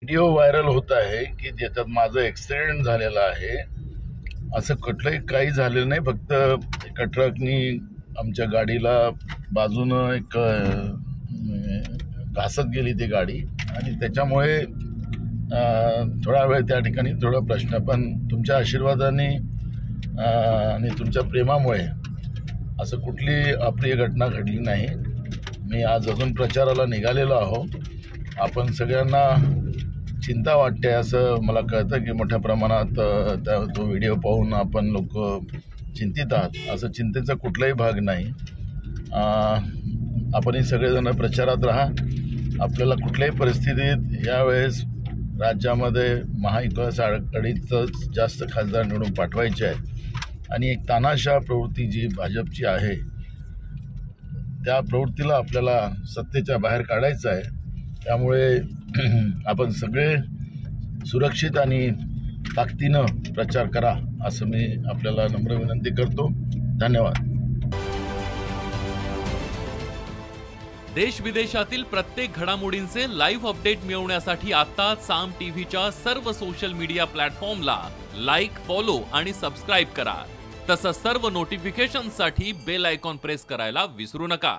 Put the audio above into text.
Video viral होत आहे की ज्याच्यात माझं ॲक्सिडेंट झालेला आहे. असं कुठलंही काही झालेलं नाही. फक्त एका ट्रकनी आमच्या गाडीला बाजूनं एक घासत गेली ती गाडी आणि त्याच्यामुळे थोडा वेळ त्या ठिकाणी थोडा प्रश्न. पण तुमच्या आशीर्वादाने आणि तुमच्या प्रेमामुळे असं कुठली अप्रिय घटना घडली नाही. मी आज अजून प्रचाराला निघालेलो आहो. आपण सगळ्यांना चिंता वाटते असं मला कळतं की मोठ्या प्रमाणात तो व्हिडिओ पाहून आपण लोक चिंतित आहात. असं चिंतेचा कुठलाही भाग नाही. आपण सगळेजण प्रचारात राहा. आपल्याला कुठल्याही परिस्थितीत यावेळेस राज्यामध्ये महाविकास आघाडीचं जास्त खासदार निवडून पाठवायचे आहे आणि एक तानाशाह प्रवृत्ती जी भाजपची आहे त्या प्रवृत्तीला आपल्याला सत्तेच्या बाहेर काढायचं आहे. त्यामुळे आपण सगळे सुरक्षित आणि ताकदीनं प्रचार करा असं मी आपल्याला नम्र विनंती करतो. धन्यवाद. देश विदेशातील प्रत्येक घडामोडींचे लाईव्ह अपडेट मिळवण्यासाठी आता साम टीव्हीच्या सर्व सोशल मीडिया प्लॅटफॉर्मला लाईक, फॉलो आणि सबस्क्राईब करा. तसंच सर्व नोटिफिकेशनसाठी बेल आयकॉन प्रेस करायला विसरू नका.